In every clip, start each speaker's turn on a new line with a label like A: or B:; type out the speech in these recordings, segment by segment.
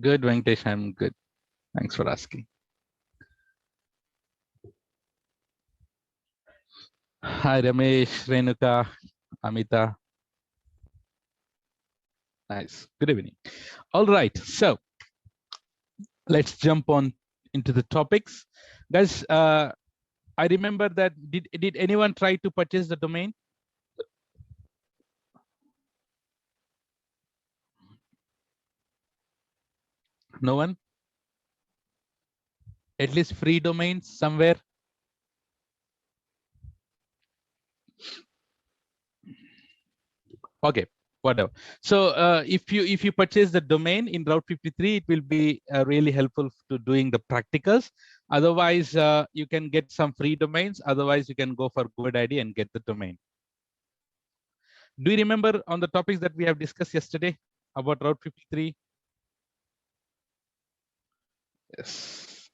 A: Good, Venkatesh. I'm good. Thanks for asking. Hi, Ramesh, Renuka, Amita. Nice. Good evening. All right. So let's jump on into the topics. Guys, I remember that did anyone try to purchase the domain? No one? At least free domains somewhere? Okay, whatever. So if you purchase the domain in Route 53, it will be really helpful to doing the practicals. Otherwise, you can get some free domains. Otherwise, you can go for GoDaddy and get the domain. Do you remember on the topics that we have discussed yesterday about Route 53? Yes.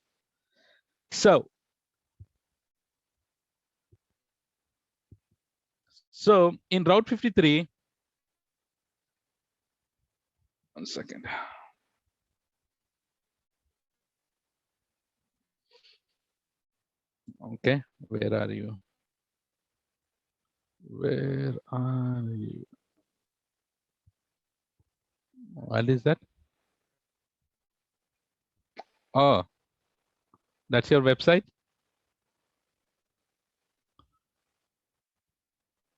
A: So in Route 53, one second. Okay, where are you? Where are you? What is that? Oh, that's your website?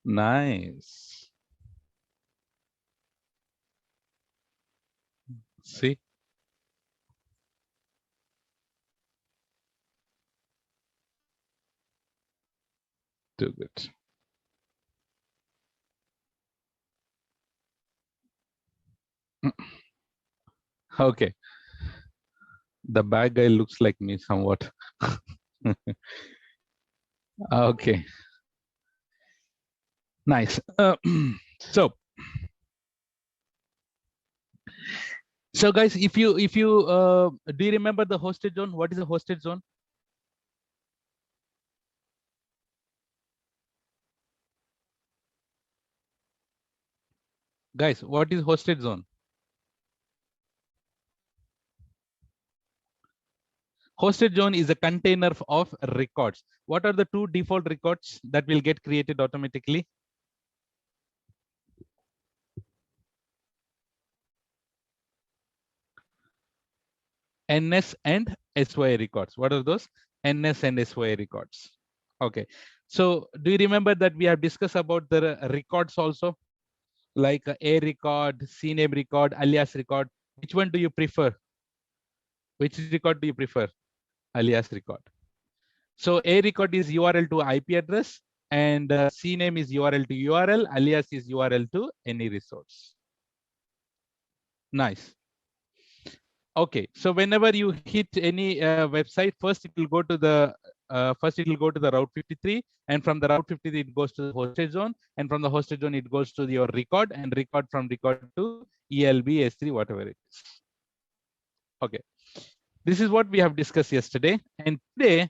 A: Nice. See? Too good. Okay. The bad guy looks like me somewhat. Okay. Nice. So guys, if you do you remember the hosted zone? What is a hosted zone? Guys, what is hosted zone? Hosted zone is a container of records. What are the two default records that will get created automatically? NS and SY records. What are those? NS and SY records. Okay. So do you remember that we have discussed about the records also? Like a record, CNAME record, alias record. Which one do you prefer? Which record do you prefer? Alias record. So a record is URL to IP address, and CNAME is URL to URL, alias is URL to any resource. Nice. Okay, so whenever you hit any website, first it will go to the Route 53, and from the Route 53 it goes to the hosted zone, and from the hosted zone it goes to your record, and record from record to ELB, S3, whatever it is. Okay, this is what we have discussed yesterday, and today,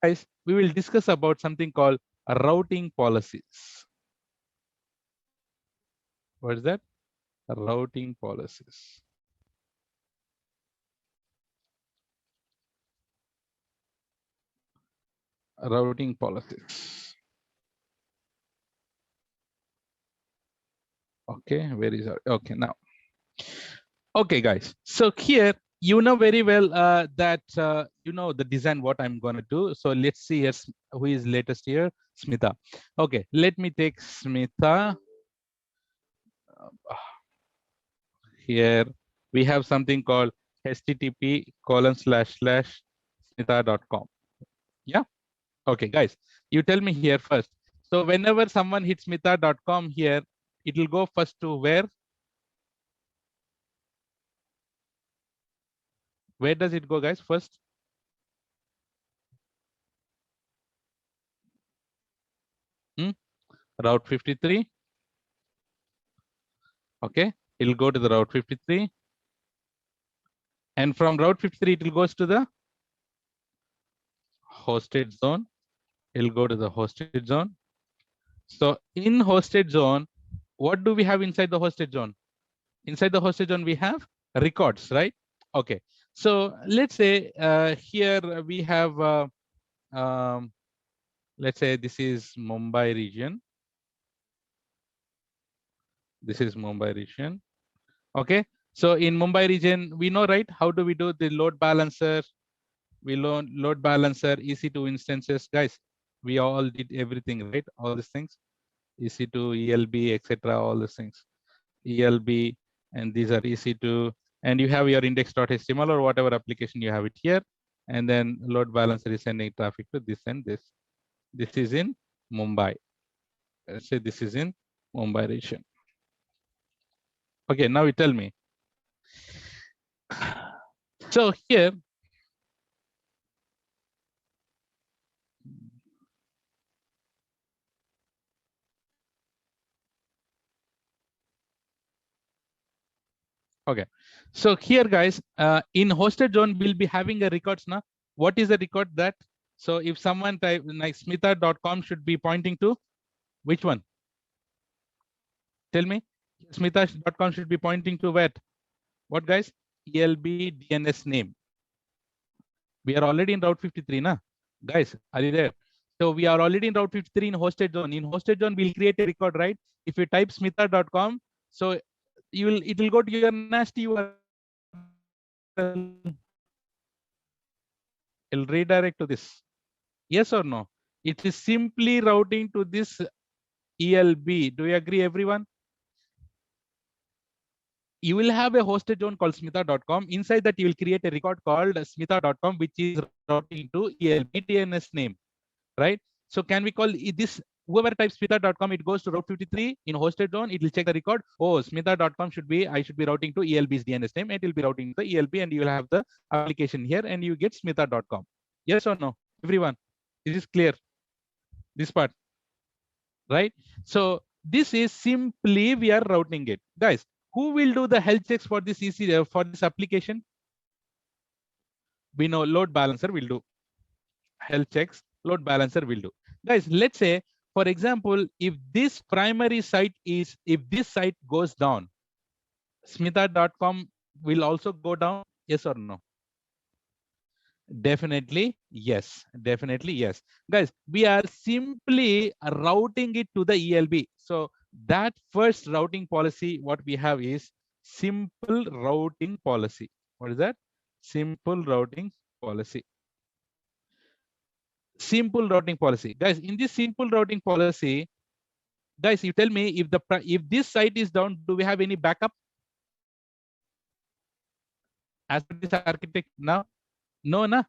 A: guys, we will discuss about something called routing policies. What is that? Routing policies. Routing policies. Okay, where is our, okay, now. Okay, guys. So here, you know very well that you know the design what I'm going to do. So let's see here who is latest here. Smita. Okay, let me take Smita. Here we have something called http://smita.com. Yeah. Okay, guys, you tell me here first. So whenever someone hits smita.com here, it will go first to where? Where does it go, guys? First? Route 53. Okay, it'll go to the Route 53. And from Route 53, it will goes to the hosted zone. It'll go to the hosted zone. So in hosted zone, what do we have inside the hosted zone? Inside the hosted zone, we have records, right? Okay, so let's say here we have, let's say this is Mumbai region. This is Mumbai region. Okay, so in Mumbai region, we know, right? How do we do the load balancer? We load balancer, EC2 instances, guys. We all did everything, right? All these things, EC2, ELB, etc. All these things, ELB, and these are EC2, and you have your index.html or whatever application you have it here, and then load balancer is sending traffic to this and this. This is in Mumbai. Let's say this is in Mumbai region. Okay, now you tell me. So here, okay, so here, guys, in hosted zone, we'll be having a records now. What is the record that? So if someone type like smita.com should be pointing to which one? Tell me. Smita.com should be pointing to what, guys? ELB DNS name. We are already in Route 53, na? Guys, are you there? So we are already in Route 53 in hosted zone. In hosted zone, we'll create a record, right? If you type smita.com, so it will go to your nasty URL. It'll redirect to this. Yes or no? It is simply routing to this ELB. Do you agree, everyone? You will have a hosted zone called smita.com. Inside that, you will create a record called smita.com, which is routing to ELB DNS name, right? So can we call this, whoever types smita.com, it goes to Route 53 in hosted zone. It will check the record. Oh, smita.com I should be routing to ELB's DNS name. It will be routing to the ELB, and you will have the application here, and you get smita.com. Yes or no, everyone? This is clear, this part, right? So this is simply we are routing it, guys. Who will do the health checks for this for this application? We know load balancer will do health checks. Load balancer will do. Guys, let's say, for example, if this primary site if this site goes down, smita.com will also go down. Yes or no? Definitely yes. Definitely yes. Guys, we are simply routing it to the ELB. So that first routing policy, what we have is simple routing policy. What is that? Simple routing policy. Simple routing policy. Guys, in this simple routing policy, guys, you tell me if this site is down, do we have any backup? As per this architect now? No, na?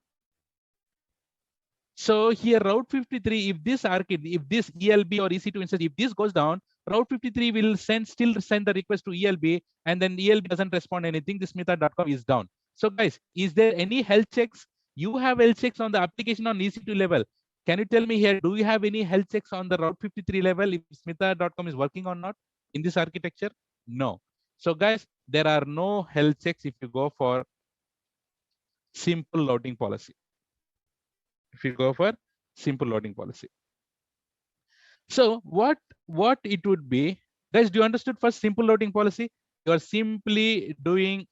A: So here Route 53, if this ELB or EC2 instance, if this goes down, Route 53 will still send the request to ELB, and then ELB doesn't respond anything. This smita.com is down. So guys, is there any health checks? You have health checks on the application on EC2 level. Can you tell me here, do you have any health checks on the Route 53 level if smita.com is working or not in this architecture? No. So guys, there are no health checks if you go for simple routing policy. If you go for simple loading policy. So what it would be, guys, do you understood first simple loading policy? You are simply doing,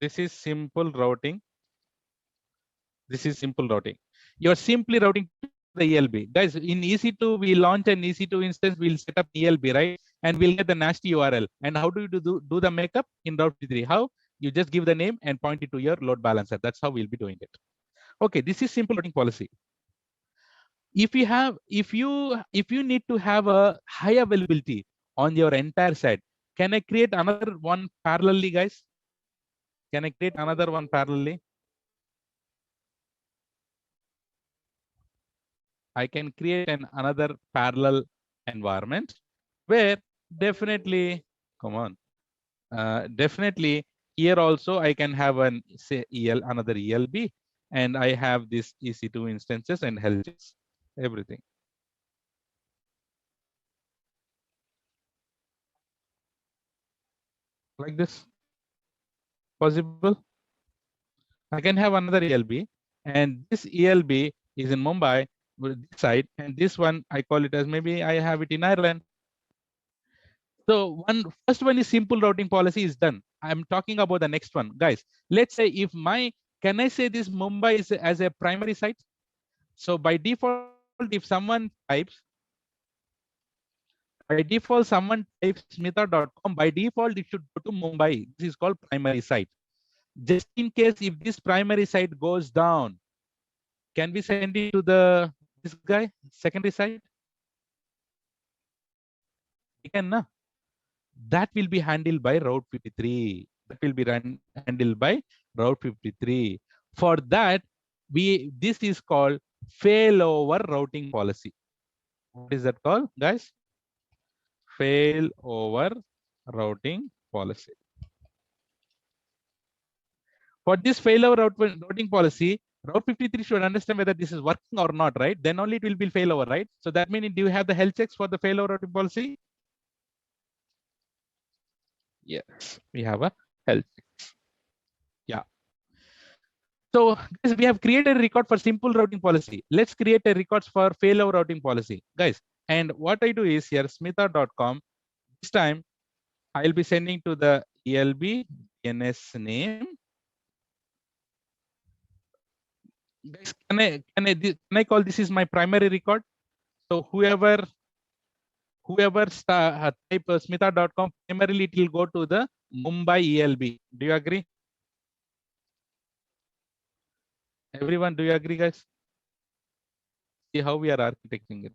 A: this is simple routing. This is simple routing. You're simply routing to the ELB. Guys, in EC2, we launch an EC2 instance, we'll set up ELB, right? And we'll get the nasty URL. And how do you do the makeup in Route 3? How? You just give the name and point it to your load balancer. That's how we'll be doing it. Okay, this is simple routing policy. If you need to have a high availability on your entire site, can I create another one parallelly, guys? Can I create another one parallelly? I can create another parallel environment where definitely, come on, definitely here also I can have another ELB, and I have this EC2 instances and health checks, everything. Like this, possible? I can have another ELB, and this ELB is in Mumbai with this side, and this one I call it as, maybe I have it in Ireland. So first one is simple routing policy is done. I'm talking about the next one, guys. Let's say if can I say this Mumbai is as a primary site? So by default, if someone types, smita.com, by default, it should go to Mumbai. This is called primary site. Just in case if this primary site goes down, can we send it to this guy, secondary site? We can, na? That will be handled by Route 53. That will be handled by Route 53. For that, this is called failover routing policy. What is that called, guys? Failover routing policy. For this failover routing policy, Route 53 should understand whether this is working or not, right? Then only it will be failover, right? So that means, do you have the health checks for the failover routing policy? Yes, we have a health check. Yeah. So guys, we have created a record for simple routing policy. Let's create a records for failover routing policy, guys. And what I do is here, smita.com. This time, I'll be sending to the ELB DNS name. Guys, can I call this is my primary record? So whoever type smita.com, primarily it will go to the Mumbai ELB. Do you agree? Everyone, do you agree, guys? See how we are architecting it.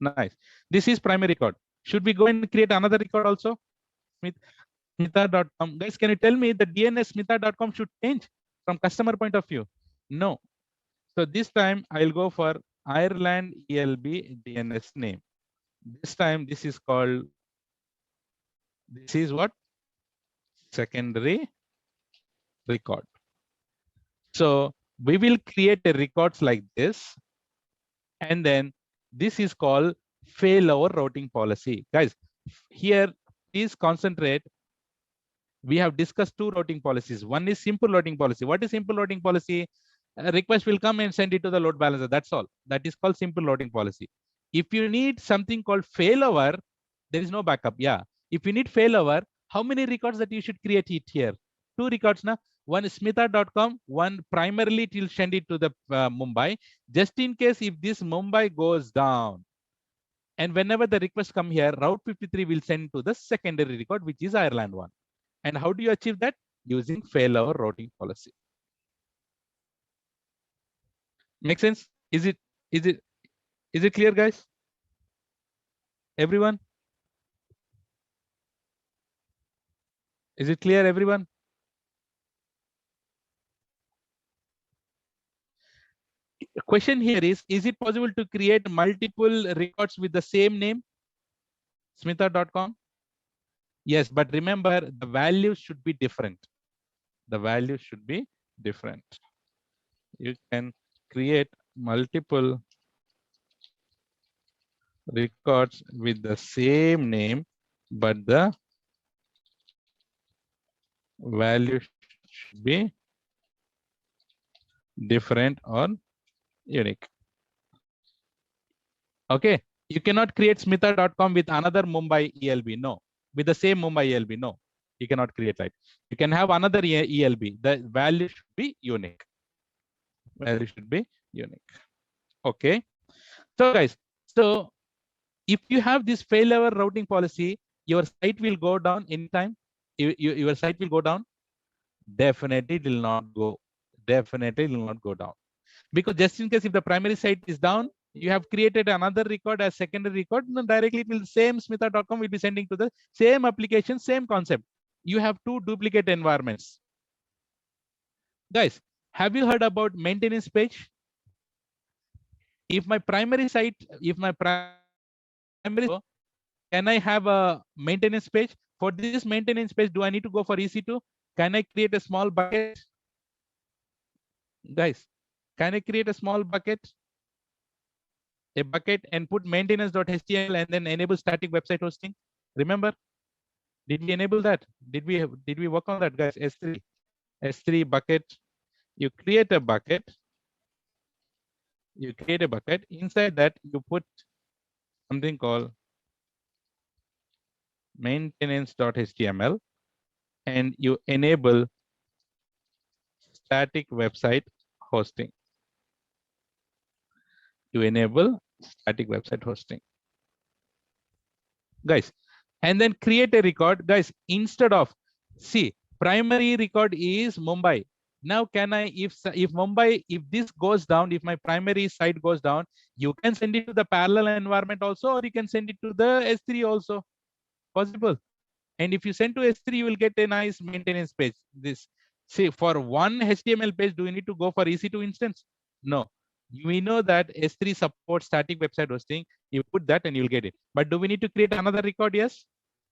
A: Nice. This is primary record. Should we go and create another record also? Smita.com. Guys, can you tell me the DNS smita.com should change from customer point of view? No. So this time I'll go for Ireland ELB DNS name. This time this is called, this is what? Secondary record. So we will create a records like this. And then this is called failover routing policy. Guys, here please concentrate. We have discussed two routing policies. One is simple routing policy. What is simple routing policy? A request will come and send it to the load balancer. That's all. That is called simple routing policy. If you need something called failover, there is no backup. Yeah. If you need failover, how many records that you should create it here? Two records now. One is smita.com. One primarily it will send it to the Mumbai. Just in case if this Mumbai goes down, and whenever the request come here, Route 53 will send to the secondary record, which is Ireland one. And how do you achieve that? Using failover routing policy. Make sense? Is it clear, guys? Everyone? Is it clear, everyone? Question here is it possible to create multiple records with the same name? Smita.com? Yes, but remember the values should be different. The values should be different. You can create multiple records with the same name, but the value should be different or unique. Okay, you cannot create smita.com with another Mumbai ELB. No, with the same Mumbai ELB. No, you cannot create that. You can have another ELB. The value should be unique. Value should be unique. Okay. So guys, so if you have this failover routing policy, your site will go down anytime. Your site will go down. Definitely it will not go. Definitely it will not go down. Because just in case if the primary site is down, you have created another record as secondary record, then directly it will same smita.com will be sending to the same application, same concept. You have two duplicate environments. Guys, have you heard about maintenance page? If my primary site, can I have a maintenance page? For this maintenance page, do I need to go for EC2? Can I create a small bucket? Guys, can I create a small bucket? A bucket and put maintenance.html and then enable static website hosting. Remember, did we enable that? Did we work on that, guys? S3 bucket. You create a bucket. You create a bucket. Inside that, you put something called maintenance.html, and you enable static website hosting. You enable static website hosting, guys, and then create a record, guys. Instead of, see, primary record is Mumbai. Now, can I, if Mumbai, if this goes down, if my primary site goes down, you can send it to the parallel environment also, or you can send it to the S3 also, possible. And if you send to S3, you will get a nice maintenance page. This, see, for one HTML page, do you need to go for EC2 instance? No. We know that S3 supports static website hosting. You put that and you'll get it. But do we need to create another record? Yes.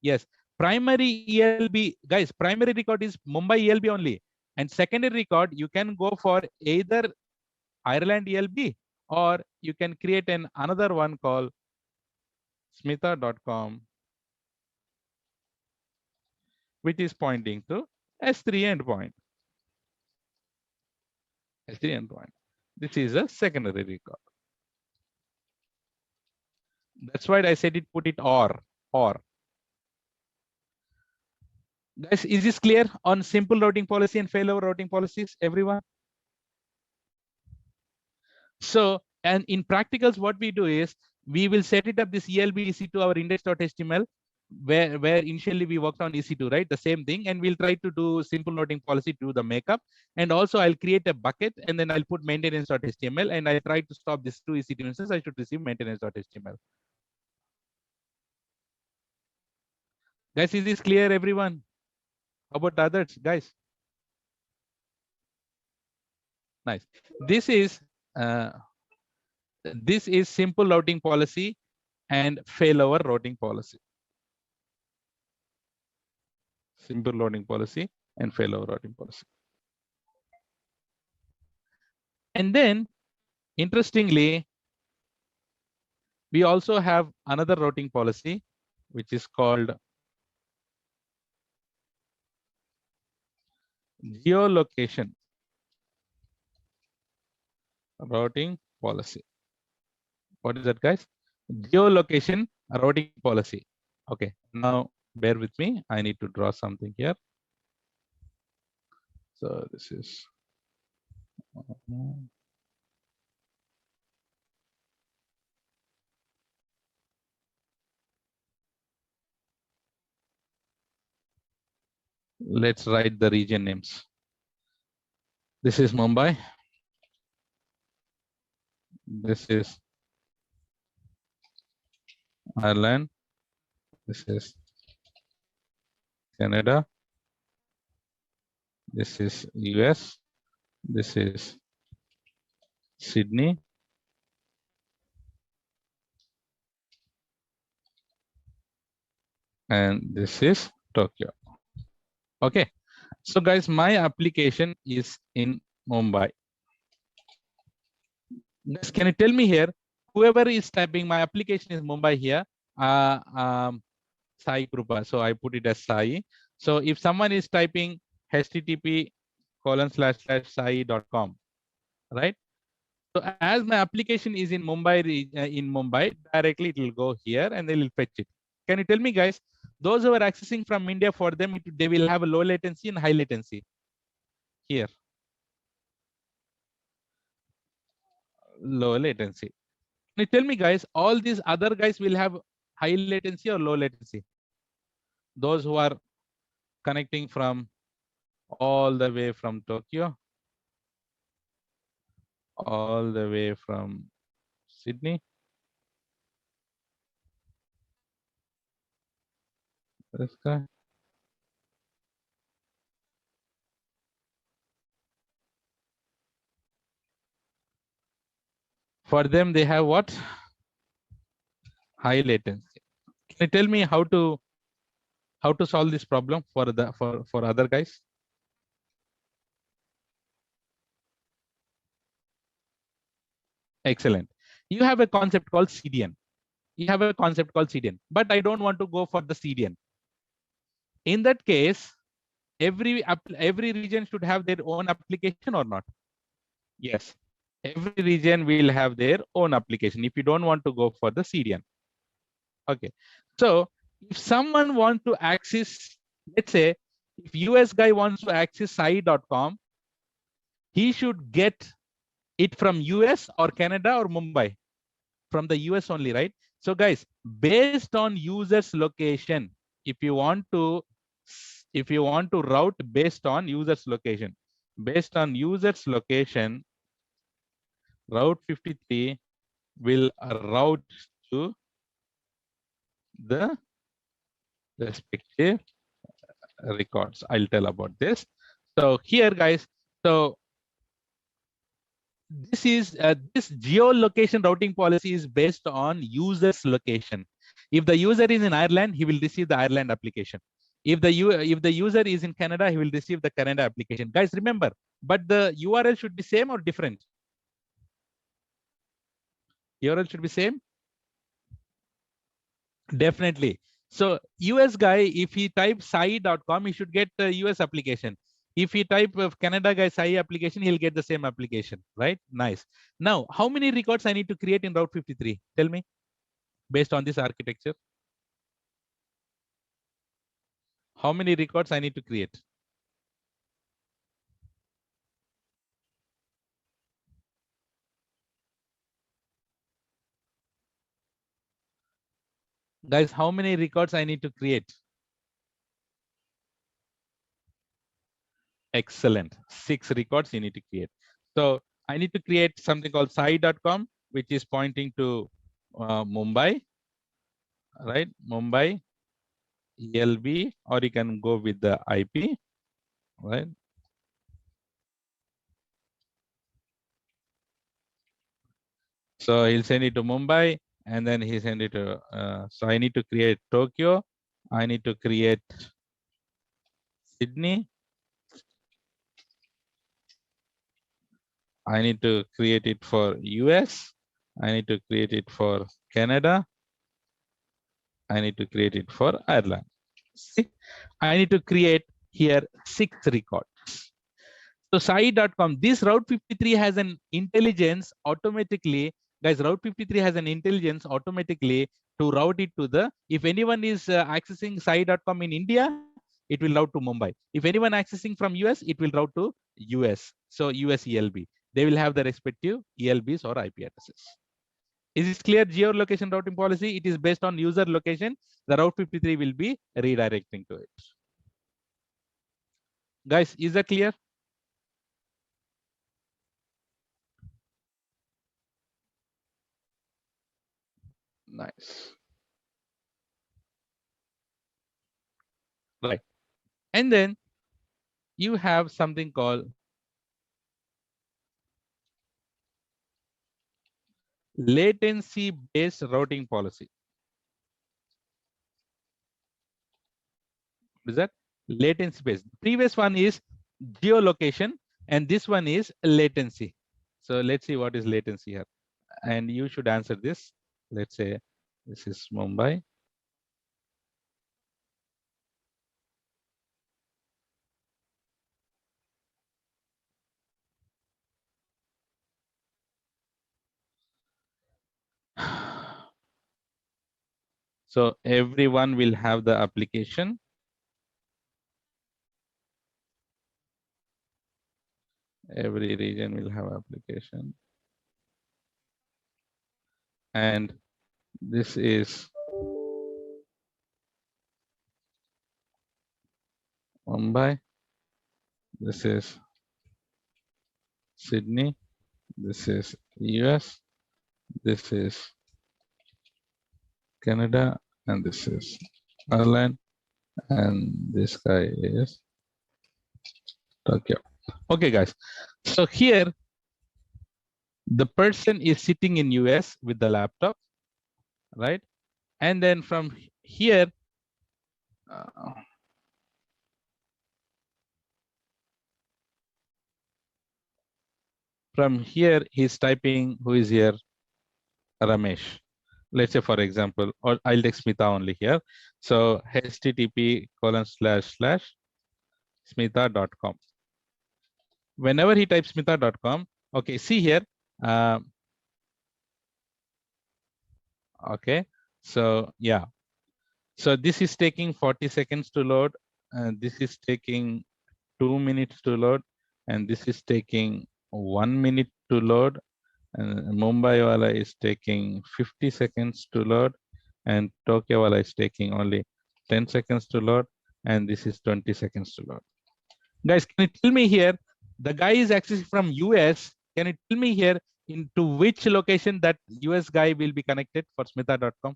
A: Yes. Primary ELB, guys, primary record is Mumbai ELB only. And secondary record, you can go for either Ireland ELB, or you can create another one called smitha.com, which is pointing to S3 endpoint. S3 endpoint. This is a secondary record. That's why I said it, put it or. Guys, is this clear on simple routing policy and failover routing policies, everyone? So, and in practicals, what we do is we will set it up this ELB EC2 our index.html, where initially we worked on EC2, right? The same thing, and we'll try to do simple routing policy to the makeup. And also I'll create a bucket, and then I'll put maintenance.html, and I try to stop this two EC2 instances. I should receive maintenance.html. Guys, is this clear, everyone? How about others, guys? Nice. This is simple routing policy and failover routing policy. Simple routing policy and failover routing policy. And then, interestingly, we also have another routing policy, which is called geolocation routing policy. What is that, guys? Geolocation routing policy. Okay, now bear with me. I need to draw something here. So this is let's write the region names. This is Mumbai. This is Ireland. This is Canada. This is US. This is Sydney. And this is Tokyo. Okay. So guys, my application is in Mumbai. Guys, can you tell me here, whoever is typing, my application is Mumbai here, Sai Krupa. So I put it as Sai. So if someone is typing http://sai.com, right? So as my application is in Mumbai, directly it will go here and they will fetch it. Can you tell me, guys, those who are accessing from India, for them, they will have a low latency and high latency here. Low latency. Can you tell me, guys, all these other guys will have high latency or low latency? Those who are connecting from all the way from Tokyo, all the way from Sydney. This guy. For them, they have what? High latency. Can you tell me how to solve this problem for other guys? Excellent. You have a concept called CDN. But I don't want to go for the CDN. In that case, every region should have their own application or not? Yes. Every region will have their own application if you don't want to go for the CDN. Okay. So If someone wants to access, let's say, if US guy wants to access sai.com, he should get it from US or Canada or Mumbai. From the US only, right? So guys, based on user's location, if you want to route based on user's location, route 53 will route to the respective records. I'll tell about this. So here, guys, so this is this geolocation routing policy is based on user's location. If the user is in Ireland, he will receive the Ireland application. If the user is in Canada, he will receive the Canada application. Guys, remember, but the URL should be same or different? URL should be same. Definitely. So US guy, if he types sai.com, he should get the US application. If he type of Canada guy sai application, he'll get the same application, right? Nice. Now, how many records I need to create in Route 53? Tell me, based on this architecture. How many records I need to create? Guys, how many records I need to create? Excellent. 6 records you need to create. So I need to create something called sai.com, which is pointing to Mumbai, right? Mumbai, ELB, or you can go with the IP, right? So he'll send it to Mumbai, and then he send it to, so I need to create Tokyo. I need to create Sydney. I need to create it for US. I need to create it for Canada. I need to create it for Ireland. See, I need to create here 6 records. So sai.com, this Route 53 has an intelligence automatically, guys, Route 53 has an intelligence automatically to route it to the, if anyone is accessing sai.com in India, it will route to Mumbai. If anyone accessing from US, it will route to US. So US ELB. They will have the respective ELBs or IP addresses. Is this clear? Geolocation routing policy, it is based on user location. The Route 53 will be redirecting to it. Guys, is that clear? Nice. Right. And then you have something called latency based routing policy. What is that? Latency based. Previous one is geolocation, and this one is latency. So let's see what is latency here. And you should answer this. Let's say this is Mumbai. So everyone will have the application. Every region will have application. And this is Mumbai. This is Sydney. This is US. This is Canada, and this is Ireland, and this guy is Tokyo. Okay, guys. So here, the person is sitting in US with the laptop, right? And then from here, he's typing, who is here? Ramesh. Let's say, for example, or I'll take Smita only here. So http://smita.com. Whenever he types smita.com, okay, see here. Okay, so yeah. So this is taking 40 seconds to load, and this is taking 2 minutes to load, and this is taking 1 minute to load, and Mumbai wala is taking 50 seconds to load, and Tokyo wala is taking only 10 seconds to load, and this is 20 seconds to load. Guys, can you tell me here, the guy is actually from US. Can you tell me here into which location that US guy will be connected for Smitha.com?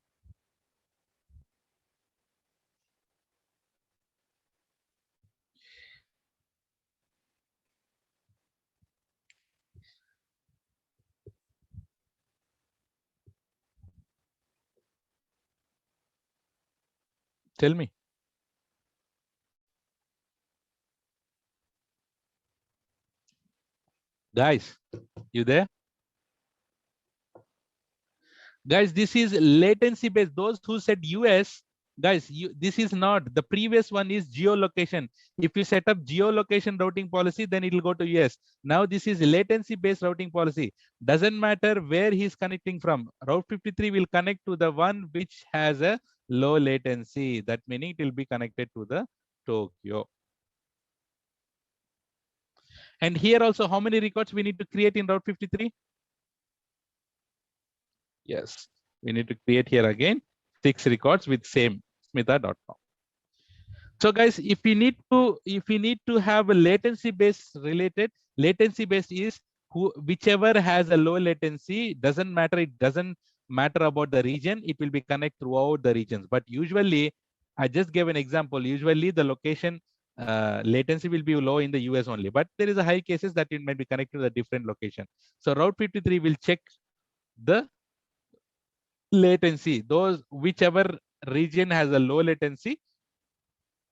A: Tell me. Guys, you there? Guys, this is latency based. Those who said US, guys, this is not. The previous one is geolocation. If you set up geolocation routing policy, then it will go to US. Now this is latency based routing policy. Doesn't matter where he's connecting from. Route 53 will connect to the one which has a low latency. That meaning it will be connected to the Tokyo. And here also, how many records we need to create in Route 53? Yes, we need to create here again 6 records with same Smitha.com. So guys, if we need to have a latency based related, latency based is whichever has a low latency, doesn't matter. It doesn't matter about the region. It will be connect throughout the regions. But usually, I just gave an example. Usually the location latency will be low in the US only, but there is a high cases that it might be connected to a different location. So Route 53 will check the latency. Those whichever region has a low latency,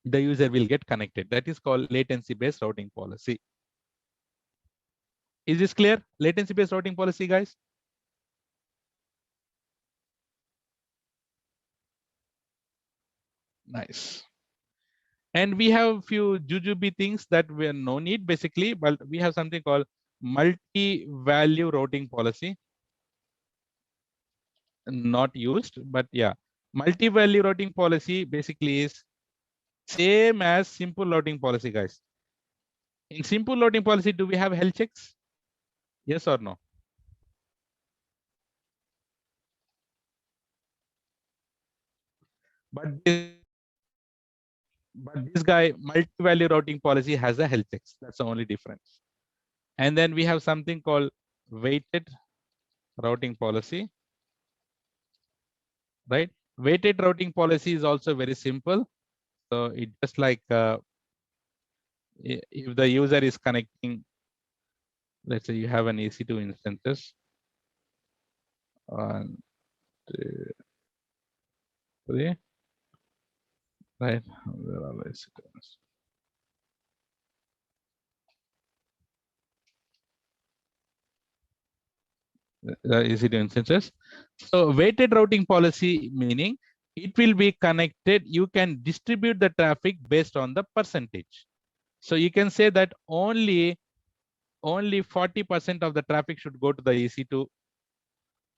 A: the user will get connected. That is called latency based routing policy. Is this clear? Latency based routing policy, guys? Nice. And we have few jujube things that we are no need basically, but we have something called multi-value routing policy. Not used, but yeah. Multi-value routing policy basically is same as simple routing policy, guys. In simple routing policy, do we have health checks? Yes or no? But this guy, multi-value routing policy has a health checks. That's the only difference. And then we have something called weighted routing policy, right? Weighted routing policy is also very simple. So it just like if the user is connecting, let's say you have an EC2 instances, 1, 2, 3, right? Where are the EC2s? The EC2 instances. So weighted routing policy meaning it will be connected. You can distribute the traffic based on the percentage. So you can say that only 40% of the traffic should go to the EC2.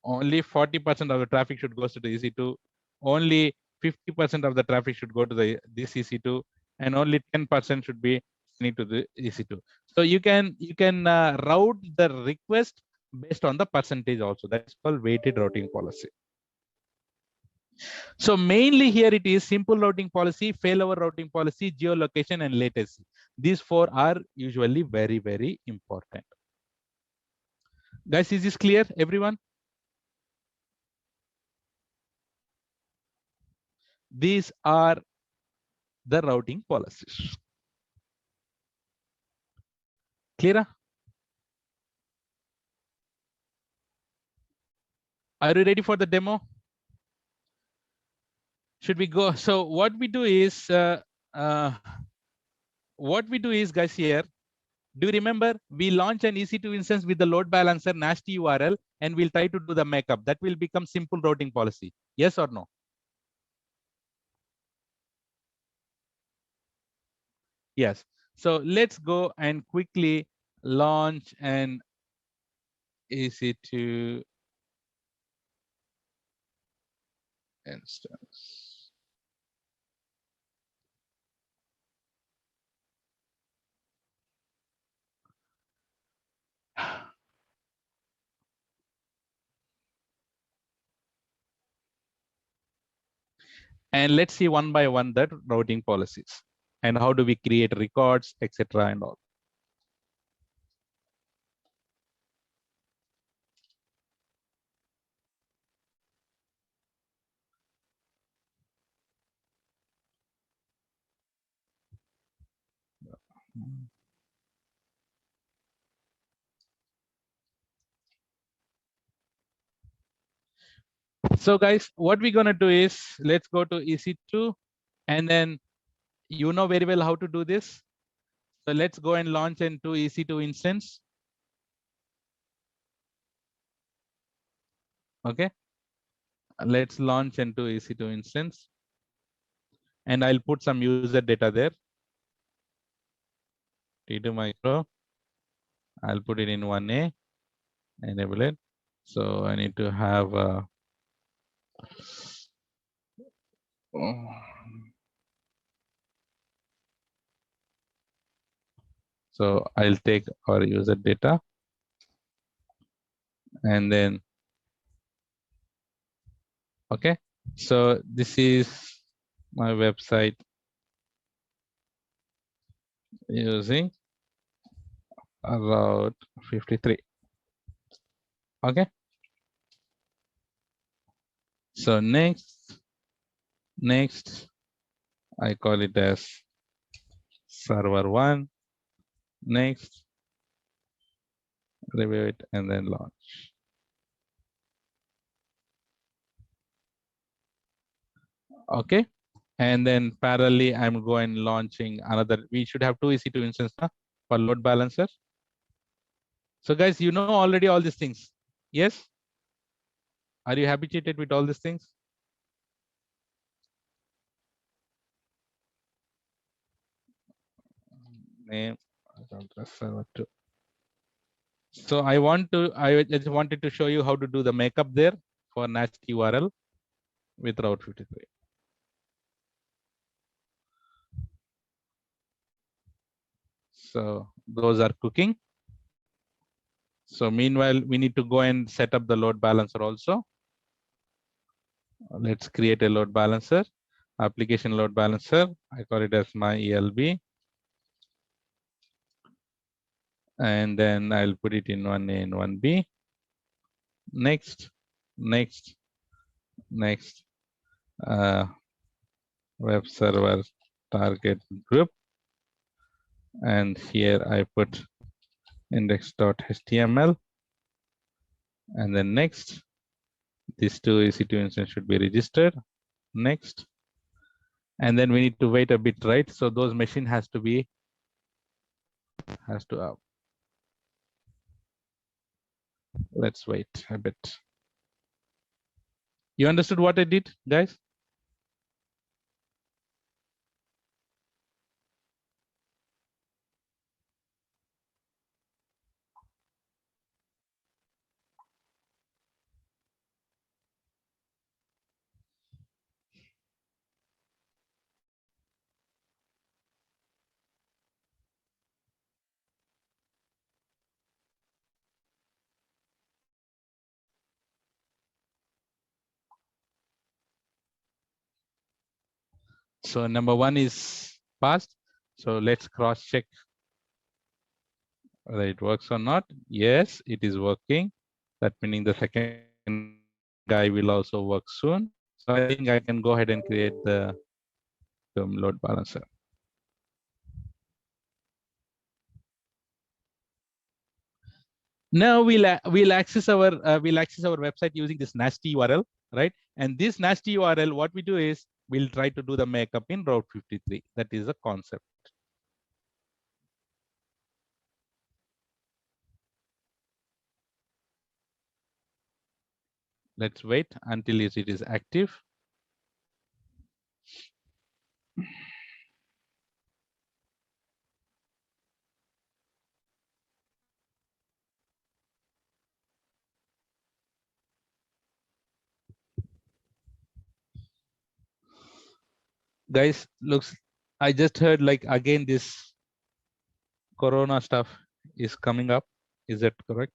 A: Only 40% of the traffic should go to the EC2. Only 50% of the traffic should go to this EC2, and only 10% should be sending to the EC2. So you can route the request based on the percentage also. That's called weighted routing policy. So mainly here it is simple routing policy, failover routing policy, geolocation, and latency. These 4 are usually very, very important. Guys, is this clear, everyone? These are the routing policies. Clear? Are you ready for the demo? Should we go? So what we do is, guys, here, do you remember we launch an EC2 instance with the load balancer nasty URL, and we'll try to do the makeup. That will become simple routing policy. Yes or no? Yes. So let's go and quickly launch an EC2 instance. And let's see one by one that routing policies and how do we create records, etc. and all. So guys, what we're gonna do is let's go to EC2, and then you know very well how to do this. So let's go and launch into EC2 instance. Okay, let's launch into EC2 instance, and I'll put some user data there. T2 micro. I'll put it in 1A, enable it. So I need to have so I'll take our user data, and then okay. So this is my website using Route 53. Okay. So next, I call it as server 1. Next, review it and then launch. Okay. And then parallelly, I'm going launching another. We should have 2 EC2 instances for load balancer. So guys, you know already all these things. Yes. Are you habituated with all these things? Name server 2. So I just wanted to show you how to do the makeup there for NAT URL with Route 53. So those are cooking. So meanwhile, we need to go and set up the load balancer also. Let's create a load balancer, application load balancer. I call it as my ELB. And then I'll put it in 1A and 1B. Next, next, next. Web server target group. And here I put index.html. And then next, these 2 EC2 instances should be registered. Next. And then we need to wait a bit, right? So those machine has to up. Let's wait a bit. You understood what I did, guys? So number 1 is passed. So let's cross check whether it works or not. Yes, it is working. That meaning the second guy will also work soon. So I think I can go ahead and create the load balancer. Now we'll access our website using this nasty URL, right? And this nasty URL, what we do is we'll try to do the makeup in Route 53. That is the concept. Let's wait until it is active. Guys, looks, I just heard like again this Corona stuff is coming up. Is that correct?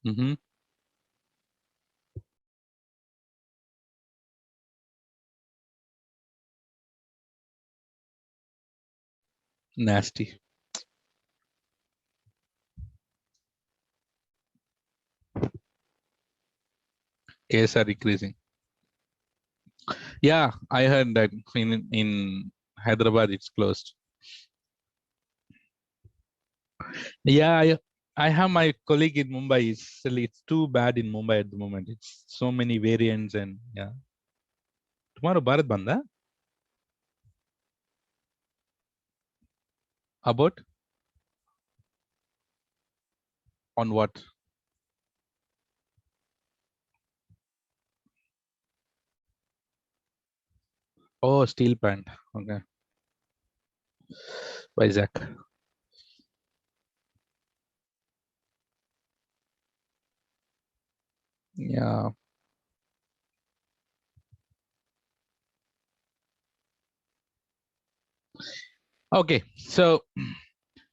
A: Mm-hmm. Nasty. Cases are decreasing. Yeah, I heard that in Hyderabad it's closed. Yeah, I have my colleague in Mumbai. It's too bad in Mumbai at the moment. It's so many variants and yeah. Tomorrow Bharat Bandha about on what? Oh, steel plant. Okay, Vizag. Yeah. Okay, so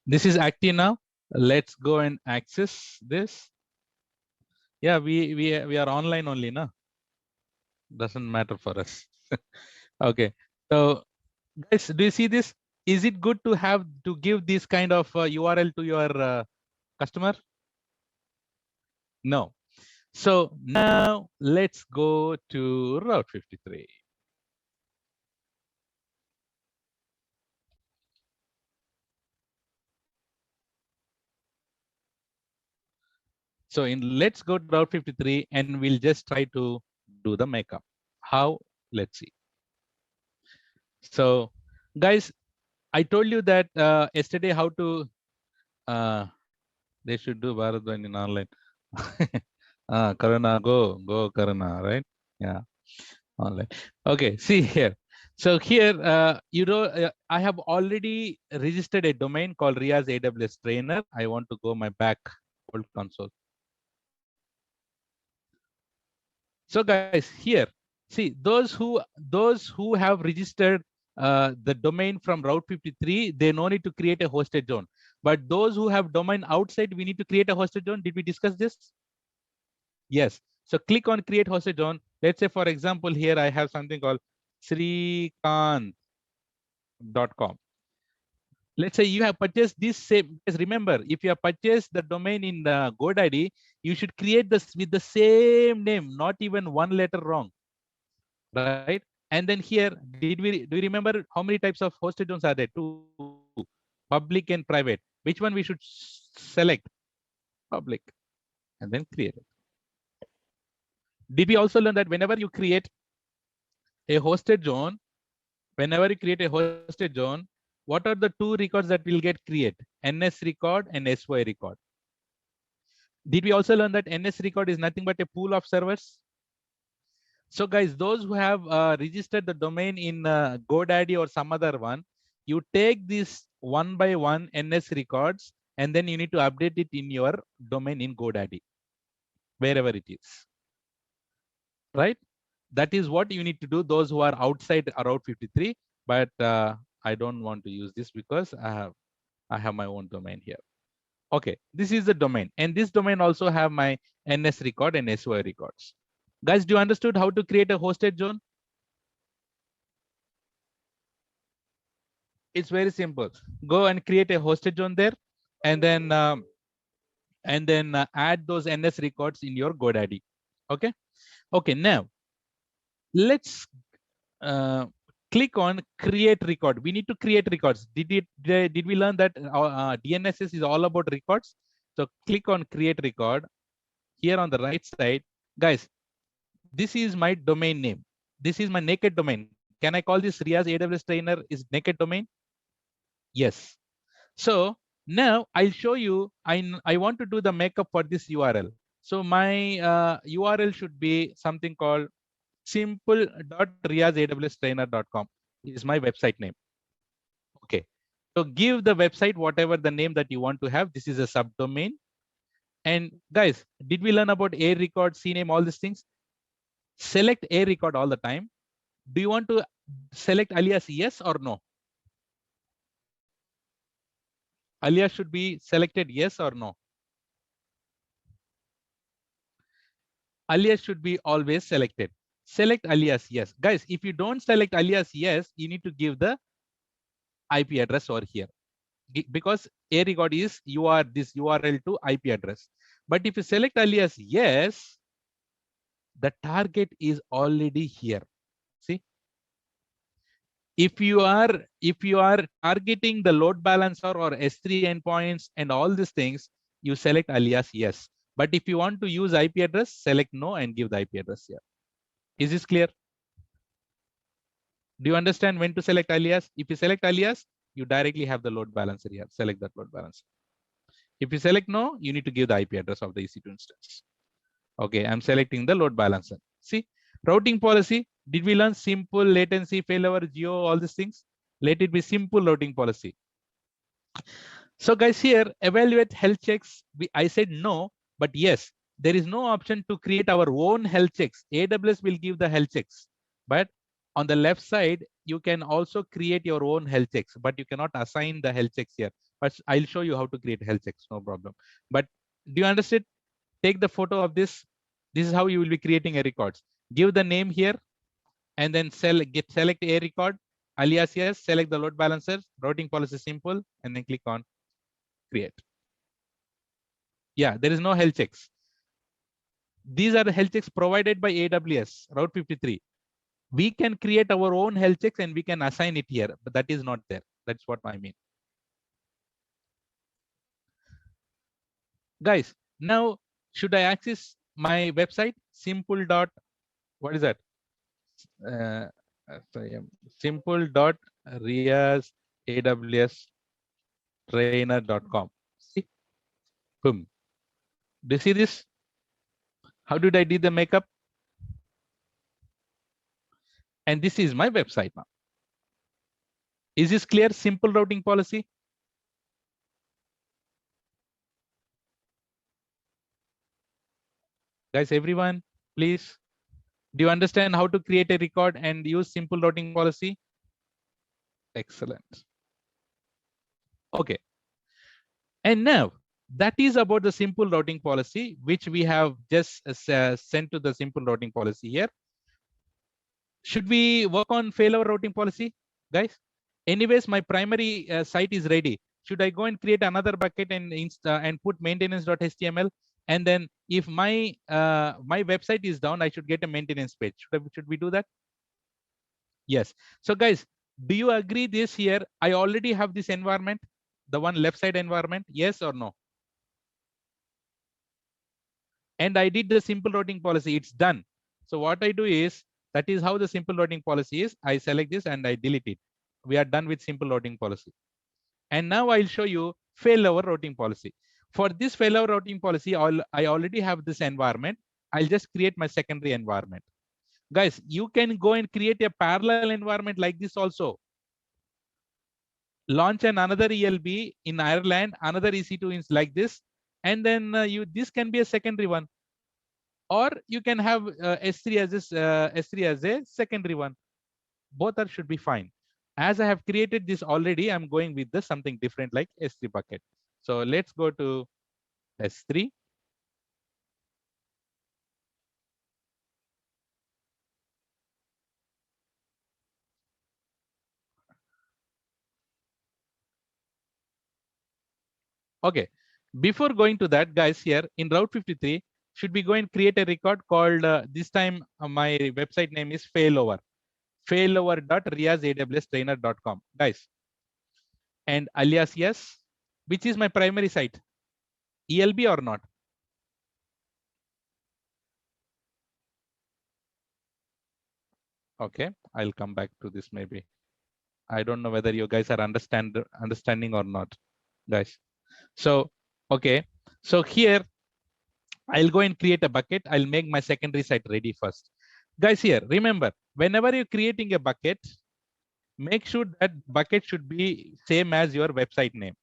A: this is active now. Let's go and access this. Yeah, we are online only, no? Doesn't matter for us. Okay, so guys, do you see this? Is it good to have to give this kind of URL to your customer? No. So now let's go to Route 53. So let's go to Route 53 and we'll just try to do the makeup. How? Let's see. So guys, I told you that yesterday how to they should do Bharat in online. Karuna, go Karuna, right? Yeah, online. Okay, see here. So here, I have already registered a domain called Riaz AWS Trainer. I want to go my back old console. So guys, here, see those who have registered the domain from Route 53, they no need to create a hosted zone. But those who have domain outside, we need to create a hosted zone. Did we discuss this? Yes. So click on create hosted zone. Let's say, for example, here I have something called srikant.com. Let's say you have purchased this same. Just remember, if you have purchased the domain in the GoDaddy, you should create this with the same name, not even one letter wrong, right? And then here, do you remember how many types of hosted zones are there? Two, public and private. Which one we should select? Public, and then create it. Did we also learn that whenever you create a hosted zone, whenever you create a hosted zone, what are the two records that will get created? NS record and SY record. Did we also learn that NS record is nothing but a pool of servers? So guys, those who have registered the domain in GoDaddy or some other one, you take this one by one NS records, and then you need to update it in your domain in GoDaddy, wherever it is, right? That is what you need to do, those who are outside Route 53, but I don't want to use this because I have my own domain here. Okay, this is the domain, and this domain also have my NS record and SY records. Guys, do you understood how to create a hosted zone? It's very simple. Go and create a hosted zone there, and then add those NS records in your GoDaddy. Okay. Okay. Now let's click on create record. We need to create records. Did we learn that DNSS is all about records? So click on create record here on the right side, guys. This is my domain name. This is my naked domain. Can I call this Riaz AWS Trainer is naked domain? Yes. So now I'll show you, I want to do the makeup for this URL. So my URL should be something called simple.riazawstrainer.com is my website name. Okay. So give the website whatever the name that you want to have. This is a subdomain. And guys, did we learn about A record, CNAME, all these things? Select A record all the time. Do you want to select alias yes or no? Alias should be selected yes or no? alias should be always selected. Select alias yes. Guys, if you don't select alias yes, you need to give the IP address over here. Because a record is this URL to IP address. But if you select alias yes, the target is already here. See, if you are targeting the load balancer or S3 endpoints and all these things, you select alias yes. But if you want to use IP address, select no and give the IP address here. Is this clear? Do you understand when to select alias? If you select alias, you directly have the load balancer here. Select that load balancer. If you select no, you need to give the IP address of the EC2 instance. Okay, I'm selecting the load balancer. See, routing policy. Did we learn simple, latency, failover, geo, all these things? Let it be simple routing policy. So guys, here evaluate health checks. I said no, but yes, there is no option to create our own health checks. AWS will give the health checks, but on the left side, you can also create your own health checks, but you cannot assign the health checks here. But I'll show you how to create health checks, no problem. But do you understand? Take the photo of this. This is how you will be creating a records. Give the name here, and then select a record, alias yes, select the load balancer, routing policy simple, and then click on create. Yeah, there is no health checks. These are the health checks provided by AWS, Route 53. We can create our own health checks and we can assign it here, but that is not there. That's what I mean. Guys, now should I access my website? Simple dot, what is that? Simple dot riaz aws trainer.com. See, boom. Do you see this? How did I do the makeup? And this is my website now. Is this clear? Simple routing policy. Guys, everyone, please. Do you understand how to create a record and use simple routing policy? Excellent. Okay. And now that is about the simple routing policy, which we have just sent to the simple routing policy here. Should we work on failover routing policy, guys? Anyways, my primary site is ready. Should I go and create another bucket and put maintenance.html? And then if my my website is down, I should get a maintenance page. Should we do that? Yes. So guys, do you agree this here? I already have this environment, the one left side environment. Yes or no? And I did the simple routing policy. It's done. So what I do is, that is how the simple routing policy is. I select this and I delete it. We are done with simple routing policy. And now I'll show you failover routing policy. For this failover routing policy, I already have this environment. I'll just create my secondary environment. Guys, you can go and create a parallel environment like this also. Launch another ELB in Ireland, another EC2 is like this. And then this can be a secondary one. Or you can have S3 as a secondary one. Both should be fine. As I have created this already, I'm going with the something different like S3 bucket. So let's go to S3. Okay. Before going to that, guys, here in Route 53, should we go and create a record called this time my website name is failover. Failover.riazawstrainer.com, guys. And alias yes, which is my primary site, ELB or not? Okay, I'll come back to this maybe. I don't know whether you guys are understanding or not, guys. So, okay. So here, I'll go and create a bucket. I'll make my secondary site ready first. Guys, here, remember, whenever you're creating a bucket, make sure that bucket should be same as your website name.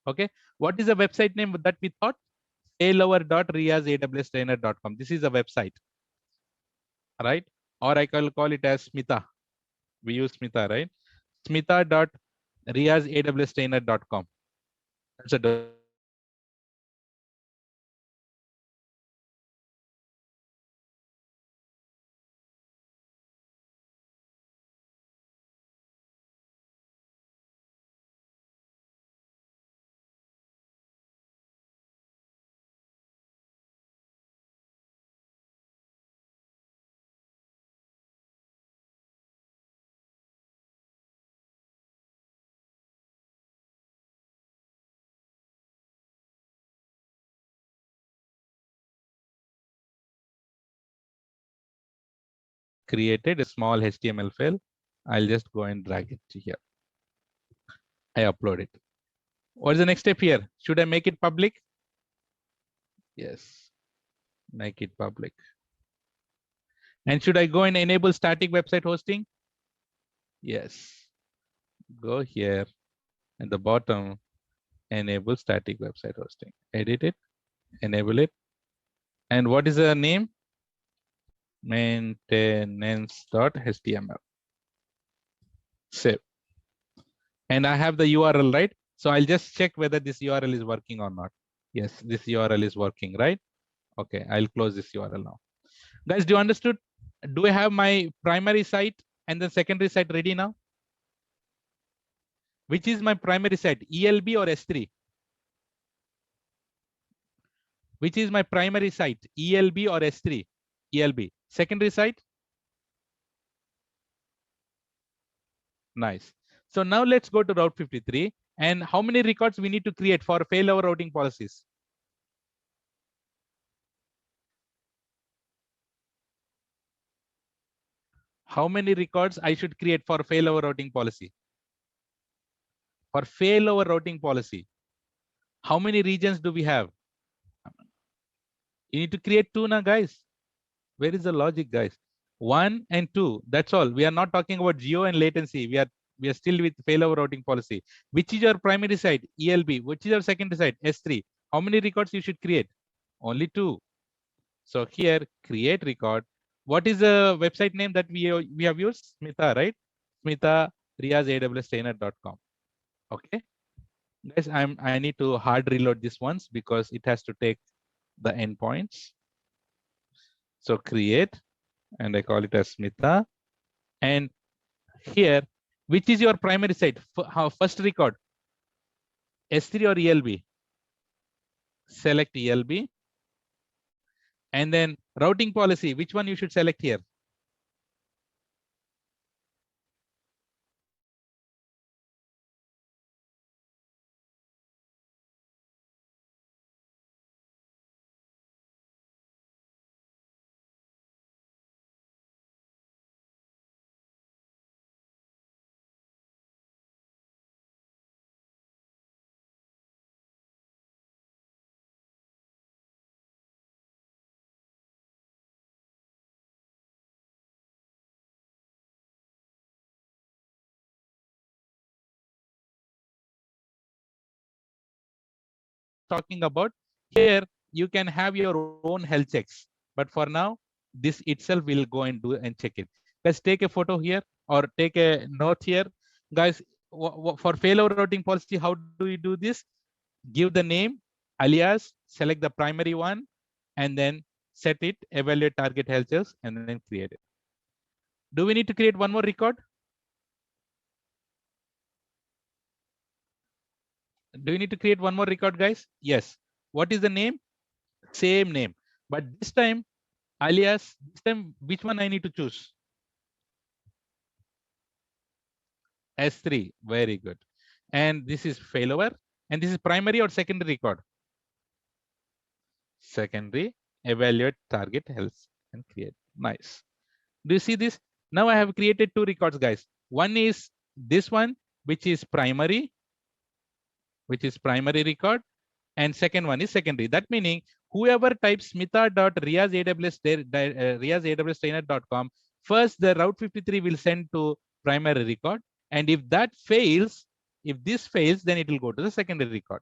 A: Okay. What is the website name that we thought? failover.riazawstrainer.com. This is a website, right? Or I can call it as Smita. We use Smita, right? Smita.riazawstrainer.com. That's a created a small HTML file. I'll just go and drag it to here. I upload it. What is the next step here? Should I make it public? Yes, make it public. And should I go and enable static website hosting? Yes. Go here at the bottom, enable static website hosting. Edit it, enable it. And what is the name? Maintenance.html. Save. And I have the URL, right? So I'll just check whether this URL is working or not. Yes, this URL is working, right? Okay, I'll close this URL now. Guys, do you understood? Do I have my primary site and the secondary site ready now? Which is my primary site, ELB or S3? Which is my primary site, ELB or S3? ELB. Secondary site? Nice. So now let's go to Route 53. And how many records we need to create for failover routing policies? How many records I should create for failover routing policy? For failover routing policy, how many regions do we have? You need to create 2 now, guys. Where is the logic, guys? 1 and 2. That's all. We are not talking about geo and latency. We are still with failover routing policy. Which is your primary site? ELB. Which is your secondary site? S3. How many records you should create? Only 2. So here, create record. What is the website name that we have used? Smitha, right? Smitha riazawstrainer.com. Okay. Guys, I need to hard reload this once because it has to take the endpoints. So create, and I call it as Smitha. And here, which is your primary site? First record, S3 or ELB? Select ELB. And then routing policy, which one you should select here? Talking about here, you can have your own health checks. But for now, this itself will go and do and check it. Let's take a photo here or take a note here. Guys, for failover routing policy, how do we do this? Give the name, alias, select the primary one, and then set it, evaluate target health checks, and then create it. Do we need to create one more record? Do we need to create one more record, guys? Yes. What is the name? Same name. But this time, alias, this time, which one I need to choose? S3. Very good. And this is failover. And this is primary or secondary record? Secondary. Evaluate target health and create. Nice. Do you see this? Now I have created 2 records, guys. One is this one, which is primary record, and second one is secondary. That meaning whoever types smitha.riazawstrainer.com, first the Route 53 will send to primary record, and if that fails, if this fails, then it will go to the secondary record.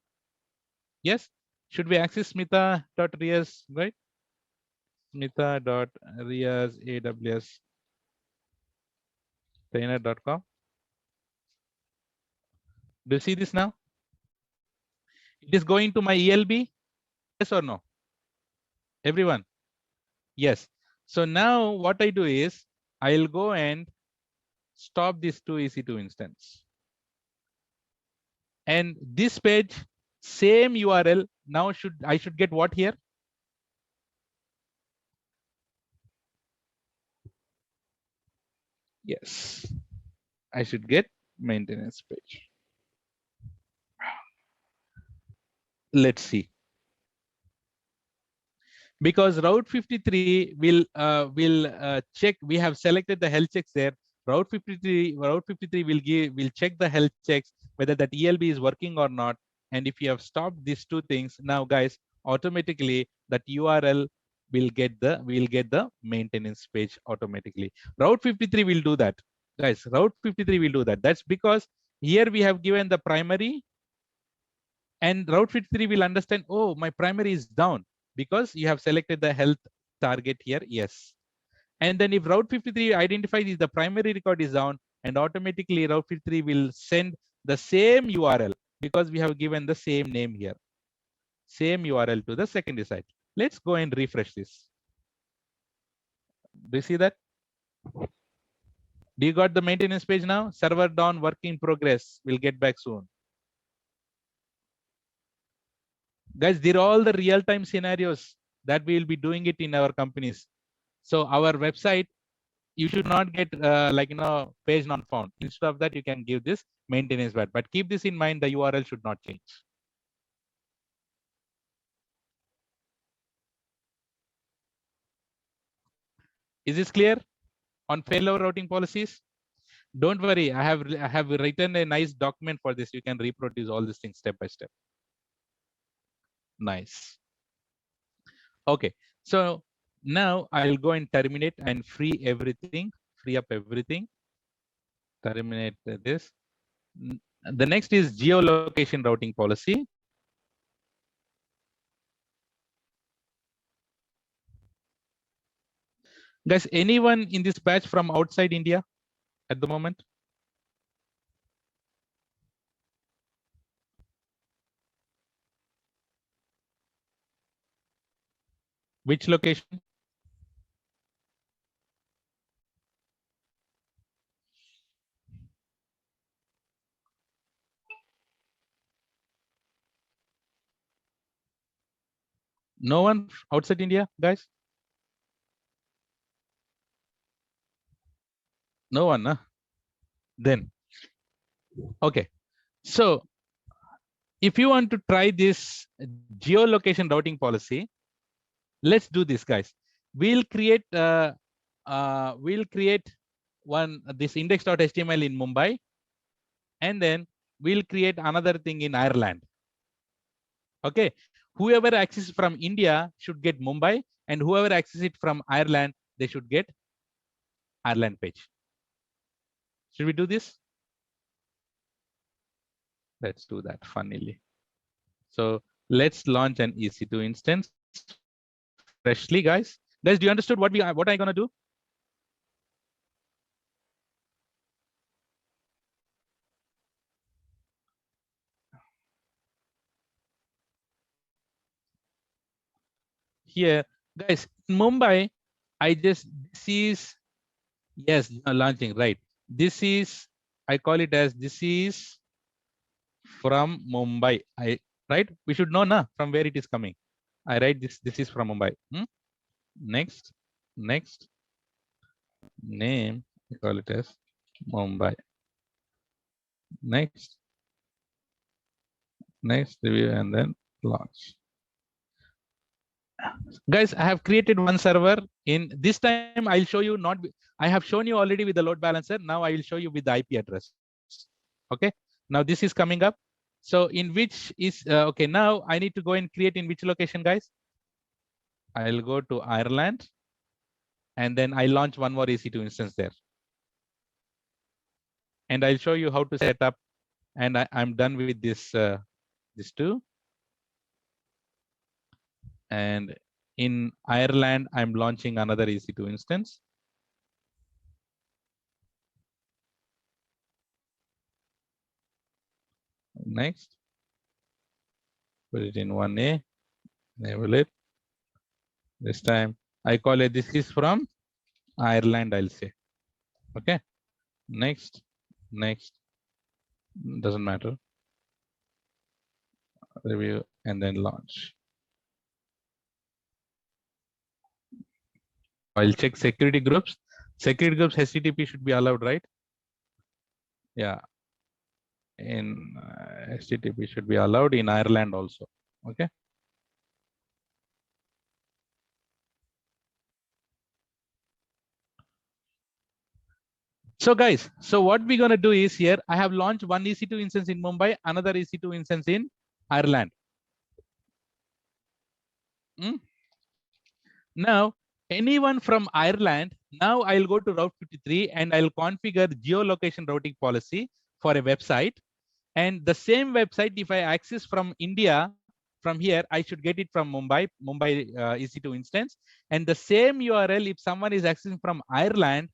A: Yes. Should we access smitha.riaz, right? smitha.riazawstrainer.com. Do you see this now? It is going to my ELB. Yes or no? Everyone? Yes. So now what I do is I'll go and stop this 2EC2 instance. And this page, same URL. Now I should get what here? Yes. I should get maintenance page. Let's see. because Route 53 will check. We have selected the health checks there. Route 53 will check the health checks whether that ELB is working or not. And if you have stopped these two things, now guys, automatically that URL will get the maintenance page automatically. Route 53 will do that, guys. Route 53 will do that. That's because here we have given the primary, and Route 53 will understand, oh, my primary is down because you have selected the health target here. Yes. And then if Route 53 identifies if the primary record is down, and automatically Route 53 will send the same URL because we have given the same name here. Same URL to the secondary site. Let's go and refresh this. Do you see that? Do you got the maintenance page now? Server down, work in progress. We'll get back soon. Guys, these are all the real-time scenarios that we will be doing it in our companies. So our website, you should not get page not found. Instead of that, you can give this maintenance bad. But keep this in mind, the URL should not change. Is this clear on failover routing policies? Don't worry, I have written a nice document for this. You can reproduce all these things step by step. Nice. Okay, so now I'll go and terminate and free everything, free up everything. Terminate this. The next is geolocation routing policy. Guys, anyone in this batch from outside India at the moment? Which location? No one outside India, guys? No one, huh? Then, okay. So if you want to try this geolocation routing policy, let's do this, guys. We'll create this index.html in Mumbai, and then we'll create another thing in Ireland. Okay, whoever accesses from India should get Mumbai, and whoever accesses it from Ireland, they should get Ireland page. Should we do this? Let's do that funnily. So let's launch an EC2 instance freshly, guys. Guys, do you understood what I'm gonna do? Here, guys, in Mumbai, this is, yes, launching, right? This is, I call it as, this is from Mumbai. Right? We should know na, from where it is coming. I write this is from Mumbai. Next, name, I call it as Mumbai. Next, review, and then launch. Guys, I have created one server. In this time, I'll show you not. I have shown you already with the load balancer. Now I will show you with the IP address. Okay. Now this is coming up. So in which is okay. Now I need to go and create in which location, guys? I'll go to Ireland, and then I launch one more EC2 instance there. And I'll show you how to set up. And I'm done with this two. And in Ireland, I'm launching another EC2 instance. Next, put it in 1A, enable it. This time I call it, this is from Ireland, I'll say. Okay. Next, doesn't matter. Review and then launch. I'll check security groups. Security groups HTTP should be allowed, right? Yeah. In HTTP should be allowed in Ireland also. Okay. So guys, so what we're going to do is here, I have launched one EC2 instance in Mumbai, another EC2 instance in Ireland. Now, anyone from Ireland, now I'll go to Route 53 and I'll configure geolocation routing policy for a website. And the same website, if I access from India, from here, I should get it from Mumbai EC2 instance. And the same URL, if someone is accessing from Ireland,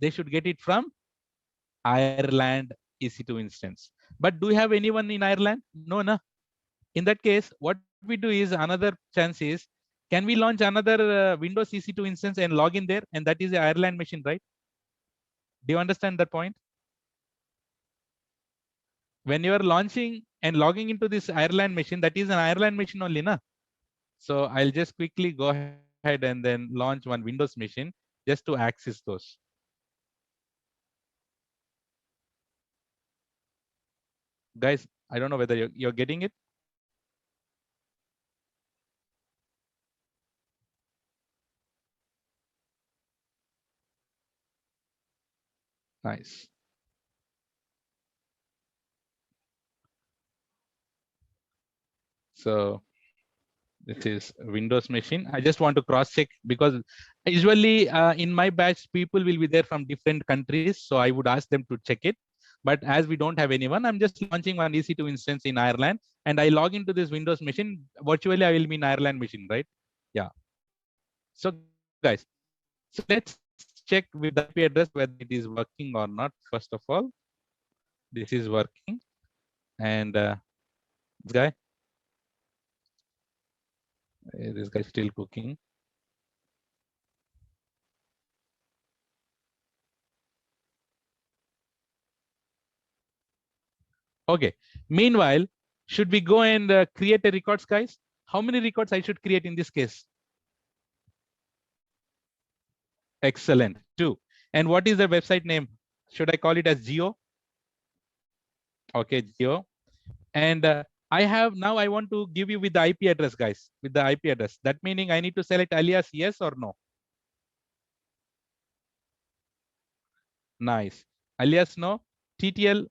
A: they should get it from Ireland EC2 instance. But do you have anyone in Ireland? No, no. In that case, what we do is another chance is, can we launch another Windows EC2 instance and log in there? And that is the Ireland machine, right? Do you understand that point? When you are launching and logging into this Ireland machine, that is an Ireland machine only, na? So I'll just quickly go ahead and then launch one Windows machine just to access those. Guys, I don't know whether you're getting it. Nice. So this is Windows machine. I just want to cross check because usually in my batch, people will be there from different countries. So I would ask them to check it. But as we don't have anyone, I'm just launching one EC2 instance in Ireland and I log into this Windows machine. Virtually, I will be in Ireland machine, right? Yeah. So guys, so let's check with the IP address whether it is working or not. First of all, this is working. And this guy is still cooking. Okay. Meanwhile, should we go and create a records, guys? How many records I should create in this case? Excellent. 2. And what is the website name? Should I call it as Geo? Okay, Geo. And I want to give you with the IP address, guys, with the IP address. That meaning I need to select alias yes or no. Nice. Alias no. TTL,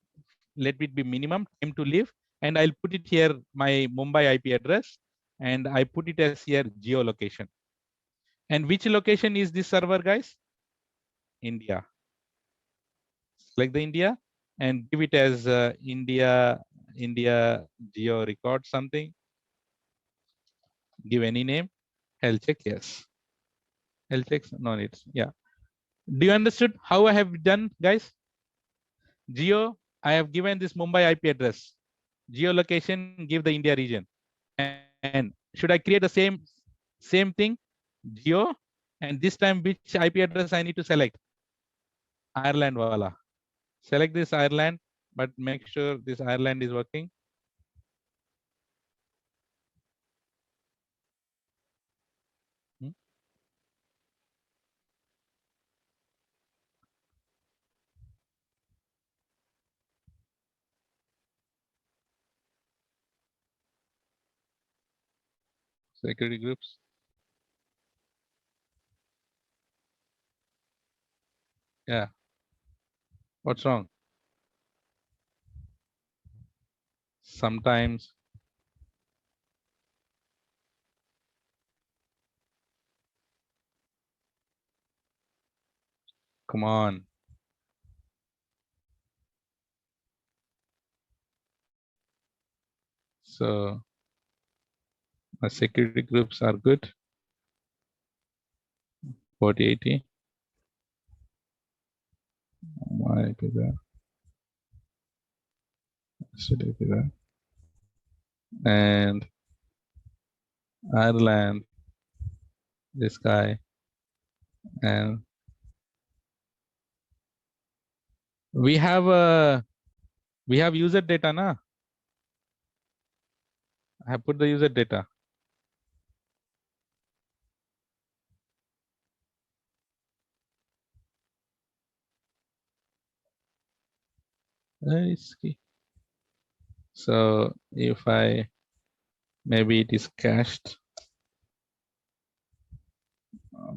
A: let it be minimum time to live. And I'll put it here, my Mumbai IP address. And I put it as here geolocation. And which location is this server, guys? India. Select the India and give it as India geo record something. Give any name. Health check, yes. Health check, no needs. Yeah. Do you understood how I have done, guys? Geo, I have given this Mumbai IP address. Geolocation, give the India region. And should I create the same thing? Geo, and this time which IP address I need to select? Ireland wala. Select this Ireland, but make sure this Ireland is working. Security groups. Yeah. What's wrong? Sometimes. Come on. So my security groups are good. 4080. Might be there. Should it be there? And Ireland, this guy, and we have user data, na? I have put the user data. Risky. So if I, maybe it is cached.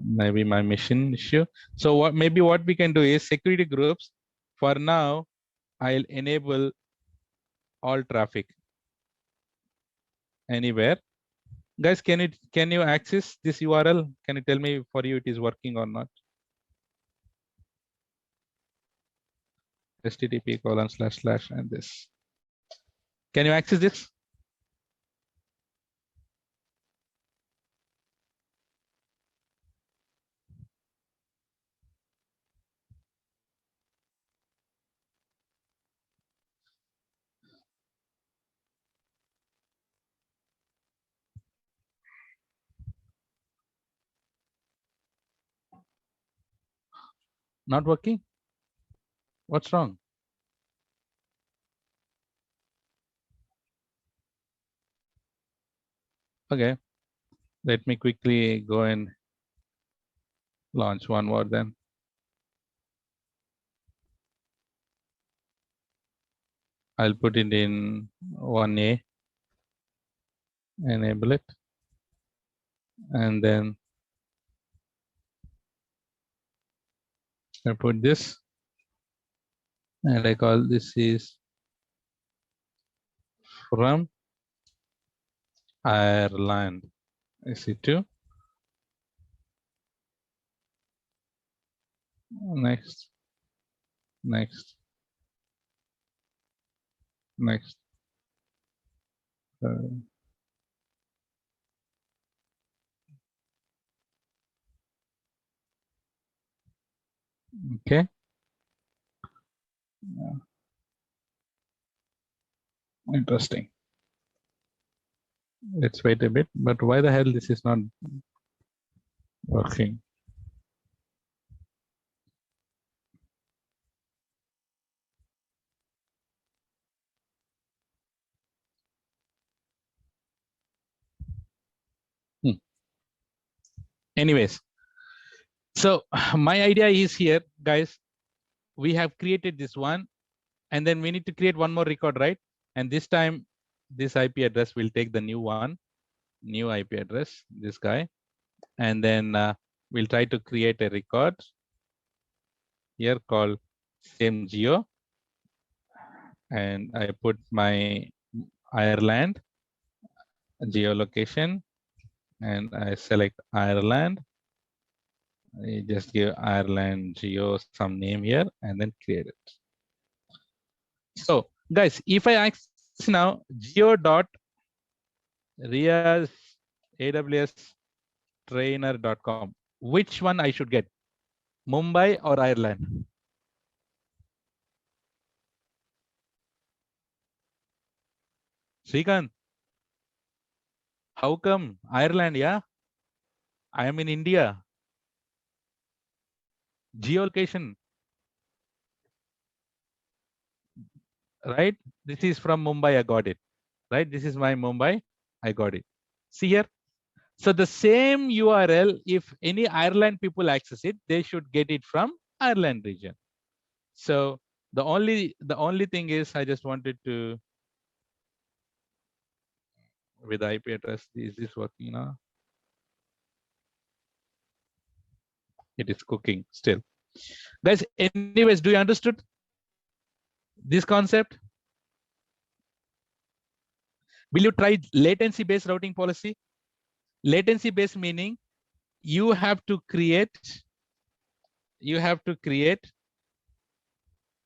A: Maybe my mission issue. So what we can do is security groups. For now, I'll enable all traffic anywhere. Guys, can you access this URL? Can you tell me for you it is working or not? http:// and this. Can you access this? Not working? What's wrong? Okay, let me quickly go and launch one more then. I'll put it in 1A, enable it, and then I put this, and I call this is from Ireland. EC2. Next, next, next. Okay. Interesting. Let's wait a bit. But why the hell this is not working? Anyways, so my idea is here, guys. We have created this one, and then we need to create one more record, right? And this time, this IP address will take the new one, new IP address, this guy, and then we'll try to create a record here called same geo, and I put my Ireland geolocation, and I select Ireland. I just give Ireland geo some name here, and then create it. So guys, if I access now geo.riaz AWS trainer.com, which one I should get, Mumbai or Ireland? Srikanth, how come Ireland? Yeah, I am in India. Geolocation, right? This is from Mumbai. I got it. Right? This is my Mumbai. I got it. See here. So the same URL, if any Ireland people access it, they should get it from Ireland region. So the only thing is, I just wanted to, with the IP address, is this working now? It is cooking still. Guys, anyways, do you understood this concept? Will you try latency based routing policy? Latency based meaning you have to create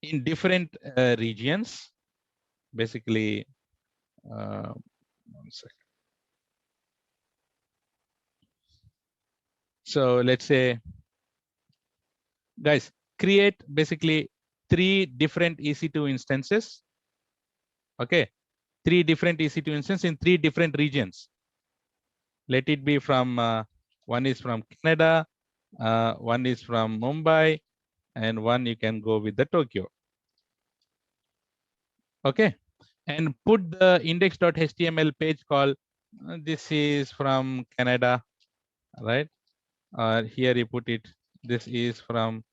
A: in different regions, basically. 1 second. So let's say, guys, create basically 3 different EC2 instances. Okay, 3 different EC2 instances in 3 different regions. Let it be from one is from Canada, one is from Mumbai, and one you can go with the Tokyo. Okay, and put the index.html page called this is from Canada, right? Here you put it, this is from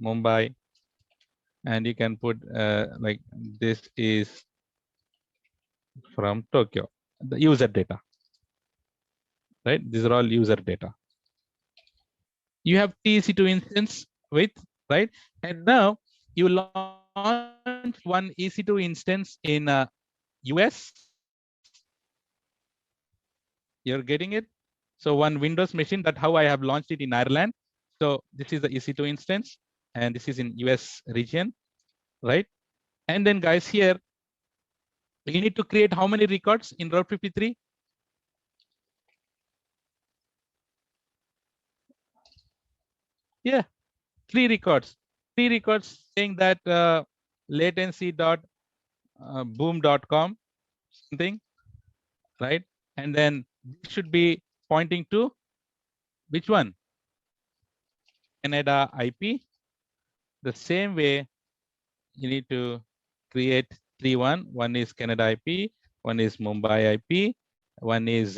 A: Mumbai, and you can put like this is from Tokyo, the user data, right? These are all user data. You have EC2 instance with right? And now you launch one EC2 instance in US. You're getting it? So one Windows machine, that how I have launched it in Ireland. So this is the EC2 instance, and this is in US region, right? And then guys, here you need to create how many records in Route 53? Yeah, 3 records. 3 records saying that latency.boom.com something, right? And then this should be pointing to which one? Canada IP. The same way you need to create 3 one is Canada IP, one is Mumbai IP, one is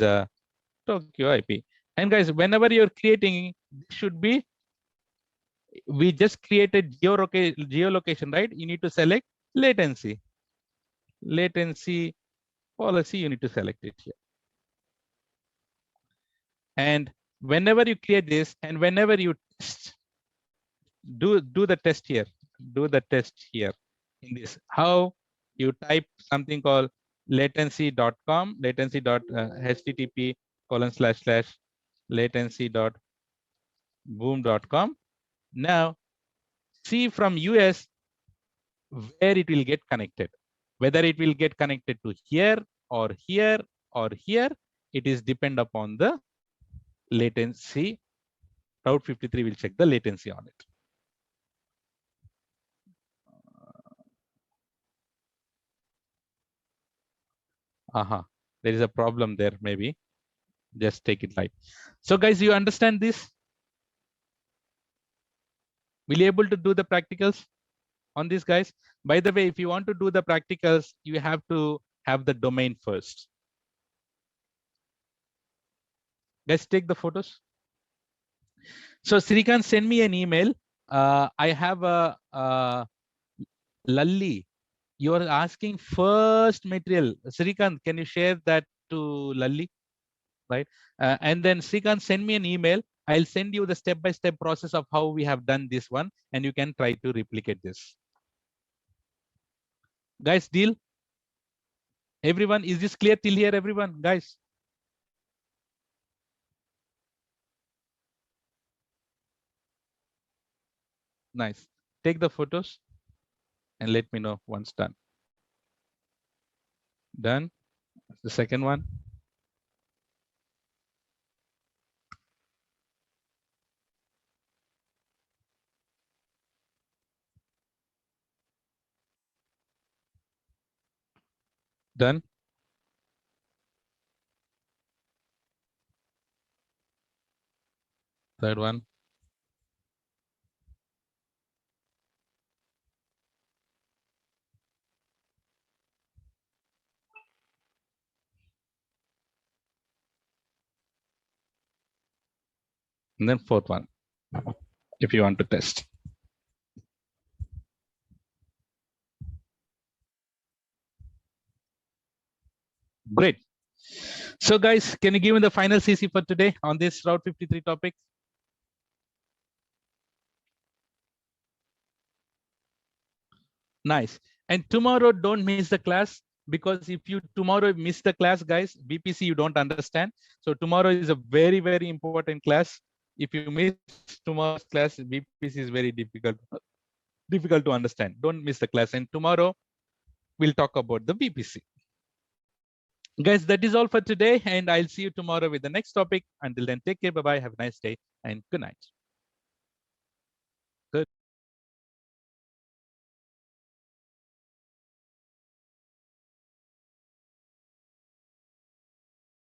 A: Tokyo IP. And guys, whenever you're creating, this should be, we just created geolocation, right? You need to select latency. Latency policy, you need to select it here. And whenever you create this, and whenever you test, do the test here. Do the test here in this. How you type something called latency.com, latency.http://latency.boom.com. Now see from US where it will get connected. Whether it will get connected to here or here or here, it is depend upon the latency. Route 53 will check the latency on it. There is a problem there, maybe. Just take it light. So guys, you understand this? Will you able to do the practicals on this, guys? By the way, if you want to do the practicals, you have to have the domain first. Guys, take the photos. So Srikanth, send me an email. I have a Lalli. You are asking first material. Srikanth, can you share that to Lalli? Right. And then Srikanth, send me an email. I'll send you the step-by-step process of how we have done this one, and you can try to replicate this. Guys, deal? Everyone, is this clear till here, everyone? Guys? Nice. Take the photos and let me know once done. Done. The second one. Done. Third one. And then fourth one, if you want to test. Great. So guys, can you give me the final CC for today on this Route 53 topic? Nice. And tomorrow, don't miss the class, because if you tomorrow miss the class, guys, VPC you don't understand. So tomorrow is a very, very important class. If you miss tomorrow's class, VPC is very difficult to understand. Don't miss the class. And tomorrow we'll talk about the VPC. Guys, that is all for today, and I'll see you tomorrow with the next topic. Until then, take care. Bye-bye. Have a nice day and good night.